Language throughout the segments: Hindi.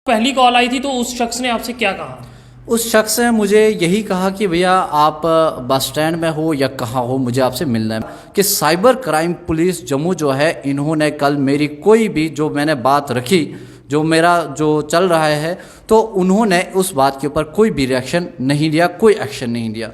पहली कॉल आई थी तो उस शख्स ने आपसे क्या कहा? उस शख्स ने मुझे यही कहा कि भैया आप बस स्टैंड में हो या कहाँ हो, मुझे आपसे मिलना है। कि साइबर क्राइम पुलिस जम्मू जो है, इन्होंने कल मेरी कोई भी जो मैंने बात रखी, जो मेरा जो चल रहा है, तो उन्होंने उस बात के ऊपर कोई भी रिएक्शन नहीं लिया, कोई एक्शन नहीं लिया।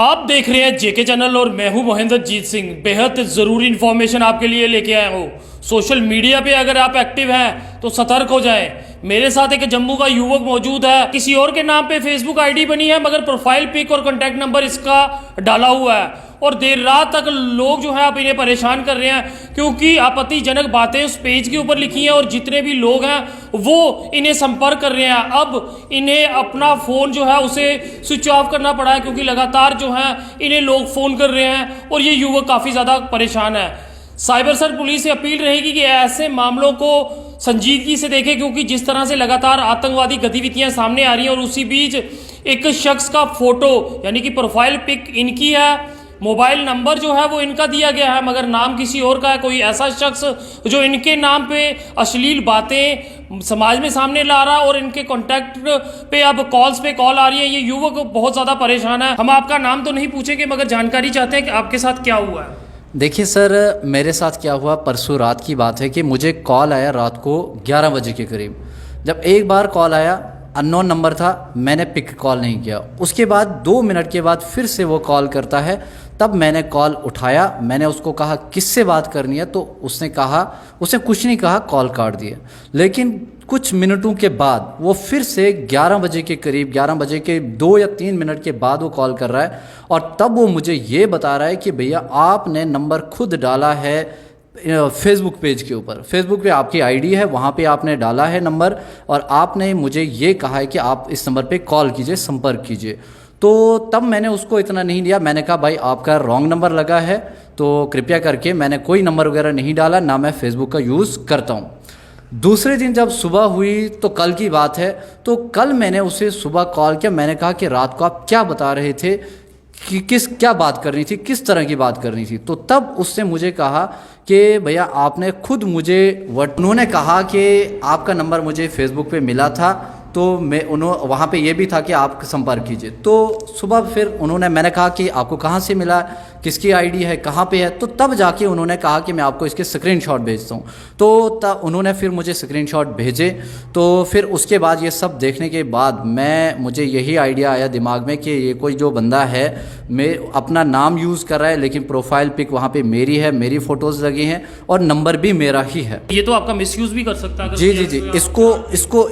आप देख रहे हैं जेके चैनल और मैं हूं महेंद्रजीत सिंह। बेहद ज़रूरी इन्फॉर्मेशन आपके लिए लेके आया हूं। सोशल मीडिया पे अगर आप एक्टिव हैं तो सतर्क हो जाएं। मेरे साथ एक जम्मू का युवक मौजूद है। किसी और के नाम पे फेसबुक आईडी बनी है, मगर प्रोफाइल पिक और कॉन्टैक्ट नंबर इसका डाला हुआ है। और देर रात तक लोग जो है आप इन्हें परेशान कर रहे हैं, क्योंकि आपत्तिजनक बातें उस पेज के ऊपर लिखी हैं और जितने भी लोग हैं वो इन्हें संपर्क कर रहे हैं। अब इन्हें अपना फ़ोन जो है उसे स्विच ऑफ करना पड़ा है, क्योंकि लगातार जो है इन्हें लोग फ़ोन कर रहे हैं और ये युवक काफ़ी ज़्यादा परेशान है। साइबर सेल पुलिस से अपील रहेगी कि ऐसे मामलों को संजीदगी से देखें, क्योंकि जिस तरह से लगातार आतंकवादी गतिविधियां सामने आ रही हैं और उसी बीच एक शख्स का फोटो यानी कि प्रोफाइल पिक इनकी है, मोबाइल नंबर जो है वो इनका दिया गया है, मगर नाम किसी और का है। कोई ऐसा शख्स जो इनके नाम पे अश्लील बातें समाज में सामने ला रहा है और इनके कॉन्टैक्ट पे अब कॉल्स पे कॉल आ रही है। ये युवक बहुत ज़्यादा परेशान है। हम आपका नाम तो नहीं पूछेंगे, मगर जानकारी चाहते हैं कि आपके साथ क्या हुआ है। देखिए सर, मेरे साथ क्या हुआ, परसों रात की बात है कि मुझे कॉल आया रात को 11 बजे के करीब। जब एक बार कॉल आया, अननोन नंबर था, मैंने पिक कॉल नहीं किया। उसके बाद 2 मिनट के बाद फिर से वो कॉल करता है, तब मैंने कॉल उठाया। मैंने उसको कहा किससे बात करनी है, तो उसने कुछ नहीं कहा, कॉल काट दिया। लेकिन कुछ मिनटों के बाद वो फिर से 11 बजे के करीब, 11 बजे के 2 या 3 मिनट के बाद वो कॉल कर रहा है। और तब वो मुझे ये बता रहा है कि भैया आपने नंबर खुद डाला है फेसबुक पेज के ऊपर, फेसबुक पे आपकी आईडी है, वहाँ पे आपने डाला है नंबर, और आपने मुझे ये कहा है कि आप इस नंबर पे कॉल कीजिए, संपर्क कीजिए। तो तब मैंने उसको इतना नहीं लिया। मैंने कहा भाई आपका रॉन्ग नंबर लगा है, तो कृपया करके, मैंने कोई नंबर वगैरह नहीं डाला, ना मैं फेसबुक का यूज़ करता हूँ। दूसरे दिन जब सुबह हुई, तो कल की बात है, तो कल मैंने उसे सुबह कॉल किया। मैंने कहा कि रात को आप क्या बता रहे थे, कि क्या बात करनी थी, किस तरह की बात करनी थी। तो तब उसने मुझे कहा कि भैया आपने खुद मुझे उन्होंने कहा कि आपका नंबर मुझे फेसबुक पे मिला था, तो वहाँ पे ये भी था कि आप संपर्क कीजिए। तो सुबह फिर मैंने कहा कि आपको कहाँ से मिला, किसकी आईडी है, कहाँ पे है। तो तब जाके उन्होंने कहा कि मैं आपको इसके स्क्रीनशॉट भेजता हूँ। तो तब उन्होंने फिर मुझे स्क्रीनशॉट भेजे। तो फिर उसके बाद ये सब देखने के बाद मुझे यही आइडिया आया दिमाग में कि ये कोई जो बंदा है, मैं अपना नाम यूज़ कर रहा है, लेकिन प्रोफाइल पिक वहाँ पे मेरी है, मेरी फ़ोटोज़ लगी हैं और नंबर भी मेरा ही है। ये तो आपका मिसयूज़ भी कर सकता है। जी जी जी,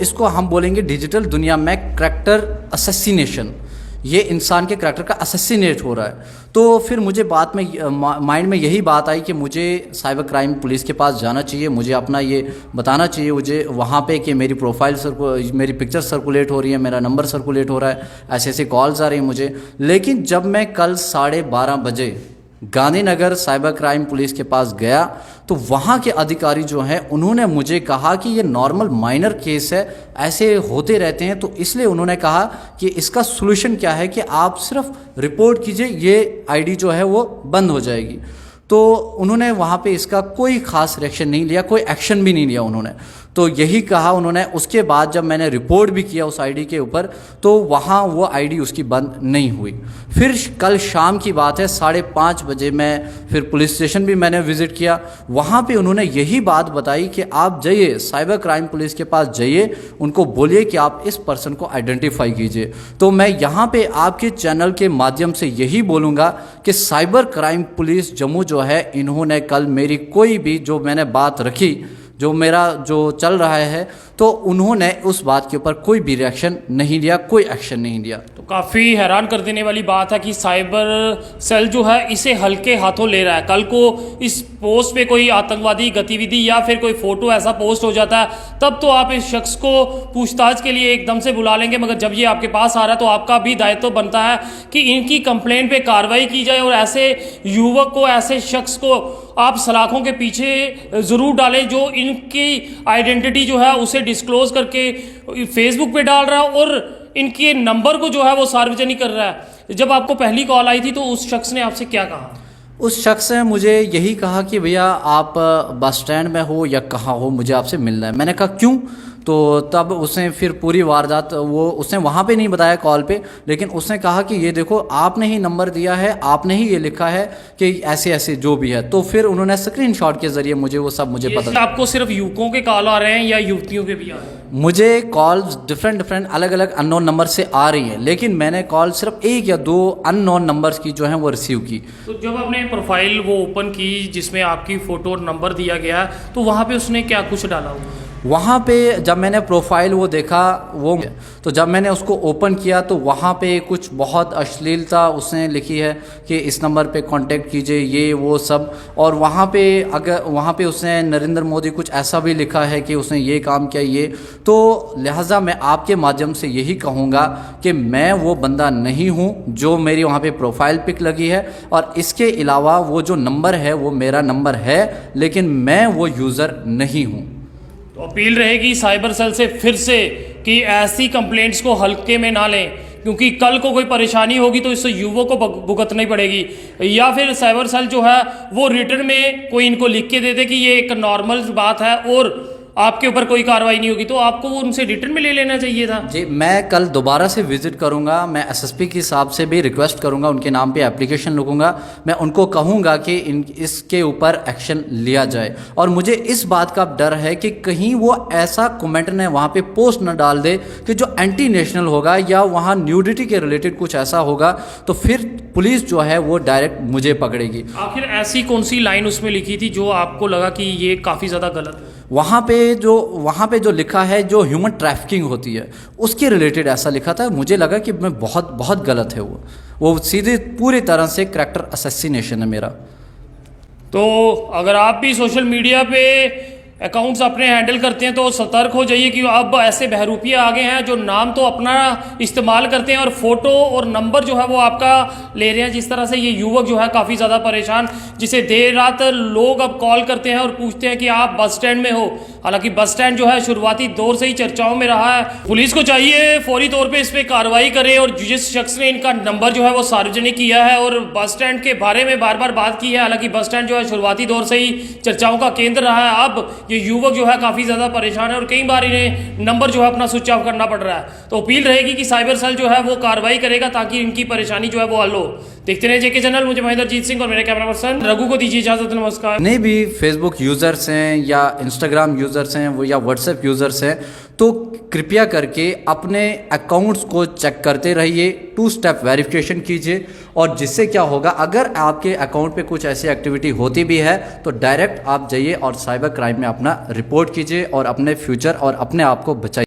इसको हम बोलेंगे डिजिटल दुनिया में करैक्टर असैसिनेशन। ये इंसान के करैक्टर का असैसिनेट हो रहा है। तो फिर मुझे माइंड में यही बात आई कि मुझे साइबर क्राइम पुलिस के पास जाना चाहिए, मुझे अपना ये बताना चाहिए मुझे वहाँ पे कि मेरी मेरी पिक्चर सर्कुलेट हो रही है, मेरा नंबर सर्कुलेट हो रहा है, ऐसे ऐसे कॉल्स आ रही हैं मुझे। लेकिन जब मैं कल 12:30 बजे गांधीनगर साइबर क्राइम पुलिस के पास गया, तो वहाँ के अधिकारी जो हैं उन्होंने मुझे कहा कि ये नॉर्मल माइनर केस है, ऐसे होते रहते हैं। तो इसलिए उन्होंने कहा कि इसका सॉल्यूशन क्या है कि आप सिर्फ रिपोर्ट कीजिए, ये आईडी जो है वो बंद हो जाएगी। तो उन्होंने वहाँ पे इसका कोई ख़ास रिएक्शन नहीं लिया, कोई एक्शन भी नहीं लिया उन्होंने। तो यही कहा उन्होंने। उसके बाद जब मैंने रिपोर्ट भी किया उस आईडी के ऊपर, तो वहाँ वो आईडी उसकी बंद नहीं हुई। फिर कल शाम की बात है, 5:30 बजे मैं फिर पुलिस स्टेशन भी मैंने विज़िट किया। वहाँ पे उन्होंने यही बात बताई कि आप जाइए साइबर क्राइम पुलिस के पास जाइए, उनको बोलिए कि आप इस पर्सन को आइडेंटिफाई कीजिए। तो मैं यहाँ पे आपके चैनल के माध्यम से यही बोलूँगा कि साइबर क्राइम पुलिस जम्मू जो है, इन्होंने कल मेरी कोई भी जो मैंने बात रखी, जो मेरा जो चल रहा है, तो उन्होंने उस बात के ऊपर कोई भी रिएक्शन नहीं लिया, कोई एक्शन नहीं लिया। तो काफ़ी हैरान कर देने वाली बात है कि साइबर सेल जो है इसे हल्के हाथों ले रहा है। कल को इस पोस्ट पे कोई आतंकवादी गतिविधि या फिर कोई फोटो ऐसा पोस्ट हो जाता है, तब तो आप इस शख्स को पूछताछ के लिए एकदम से बुला लेंगे, मगर जब ये आपके पास आ रहा है तो आपका भी दायित्व बनता है कि इनकी कंप्लेंट पे कार्रवाई की जाए और ऐसे युवक को, ऐसे शख्स को आप सलाखों के पीछे ज़रूर डालें जो इनकी आइडेंटिटी जो है उसे डिस्क्लोज करके फेसबुक पे डाल रहा है और इनके नंबर को जो है वो सार्वजनिक कर रहा है। जब आपको पहली कॉल आई थी तो उस शख्स ने आपसे क्या कहा? उस शख्स ने मुझे यही कहा कि भैया आप बस स्टैंड में हो या कहाँ हो, मुझे आपसे मिलना है। मैंने कहा क्यों? तो तब उसने फिर पूरी वारदात वो उसने वहाँ पे नहीं बताया कॉल पे, लेकिन उसने कहा कि ये देखो आपने ही नंबर दिया है, आपने ही ये लिखा है कि ऐसे ऐसे जो भी है। तो फिर उन्होंने स्क्रीनशॉट के ज़रिए मुझे वो सब मुझे पता। आपको सिर्फ युवकों के कॉल आ रहे हैं या युवतियों के भी आ रहे हैं? मुझे कॉल्स डिफरेंट अलग अलग अननोन नंबर से आ रही हैं, लेकिन मैंने कॉल सिर्फ 1 या 2 अननोन नंबर्स की जो हैं वो रिसीव की। तो जब आपने प्रोफाइल वो ओपन की जिसमें आपकी फ़ोटो और नंबर दिया गया, तो वहाँ पे उसने क्या कुछ डाला हुआ? वहाँ पे जब मैंने प्रोफाइल वो देखा वो, तो जब मैंने उसको ओपन किया तो वहाँ पे कुछ बहुत अश्लीलता उसने लिखी है कि इस नंबर पे कांटेक्ट कीजिए, ये वो सब। और वहाँ पे उसने नरेंद्र मोदी कुछ ऐसा भी लिखा है कि उसने ये काम किया ये। तो लिहाजा मैं आपके माध्यम से यही कहूँगा कि मैं वो बंदा नहीं हूँ जो मेरी वहाँ पे प्रोफाइल पिक लगी है, और इसके अलावा वो जो नंबर है वो मेरा नंबर है, लेकिन मैं वो यूज़र नहीं हूँ। तो अपील रहेगी साइबर सेल से फिर से कि ऐसी कंप्लेंट्स को हल्के में ना लें, क्योंकि कल को कोई परेशानी होगी तो इससे युवकों को भुगतनी पड़ेगी। या फिर साइबर सेल जो है वो रिटर्न में कोई इनको लिख के दे दे कि ये एक नॉर्मल बात है और आपके ऊपर कोई कार्रवाई नहीं होगी, तो आपको वो उनसे रिटर्न में ले लेना चाहिए था। जी, मैं कल दोबारा से विज़िट करूंगा, मैं एसएसपी के साहब से भी रिक्वेस्ट करूंगा, उनके नाम पे एप्लीकेशन लिखूंगा, मैं उनको कहूंगा कि इसके ऊपर एक्शन लिया जाए। और मुझे इस बात का डर है कि कहीं वो ऐसा कमेंट ने वहाँ पे पोस्ट न डाल दे कि जो एंटी नेशनल होगा या वहाँ न्यूडिटी के रिलेटेड कुछ ऐसा होगा, तो फिर पुलिस जो है वो डायरेक्ट मुझे पकड़ेगी। आखिर ऐसी कौन सी लाइन उसमें लिखी थी जो आपको लगा कि ये काफ़ी ज़्यादा गलत है? वहाँ पे जो लिखा है जो ह्यूमन ट्रैफिकिंग होती है उसके रिलेटेड ऐसा लिखा था। मुझे लगा कि मैं बहुत गलत है वो सीधे पूरी तरह से करैक्टर असैसिनेशन है मेरा। तो अगर आप भी सोशल मीडिया पे अकाउंट्स अपने हैंडल करते हैं तो सतर्क हो जाइए कि अब ऐसे बहरूपिया आ गए हैं जो नाम तो अपना इस्तेमाल करते हैं और फोटो और नंबर जो है वो आपका ले रहे हैं। जिस तरह से ये युवक जो है काफ़ी ज़्यादा परेशान, जिसे देर रात लोग अब कॉल करते हैं और पूछते हैं कि आप बस स्टैंड में हो। हालांकि बस स्टैंड जो है शुरुआती दौर से ही चर्चाओं में रहा है। पुलिस को चाहिए फौरी तौर पे इस पर कार्रवाई करे, और जिस शख्स ने इनका नंबर जो है वो सार्वजनिक किया है और बस स्टैंड के बारे में बार बार बात की है, हालांकि बस स्टैंड जो है शुरुआती दौर से ही चर्चाओं का केंद्र रहा है, अब ये युवक जो है काफ़ी ज़्यादा परेशान है और कई बार इन्हें नंबर जो है अपना स्विच ऑफ करना पड़ रहा है। तो अपील रहेगी कि साइबर सेल जो है वो कार्रवाई करेगा ताकि इनकी परेशानी जो है वो हल हो। देखते रहे जेके चैनल। मुझे महेंद्रजीत सिंह और मेरे कैमरा पर्सन रघु को दीजिए इजाजत। नमस्कार। नहीं भी फेसबुक यूज़र्स हैं या इंस्टाग्राम यूज़र्स हैं वो या व्हाट्सएप यूज़र्स हैं, तो कृपया करके अपने अकाउंट्स को चेक करते रहिए, 2 स्टेप वेरिफिकेशन कीजिए। और जिससे क्या होगा, अगर आपके अकाउंट पे कुछ ऐसी एक्टिविटी होती भी है तो डायरेक्ट आप जाइए और साइबर क्राइम में अपना रिपोर्ट कीजिए और अपने फ्यूचर और अपने आप को बचाइए।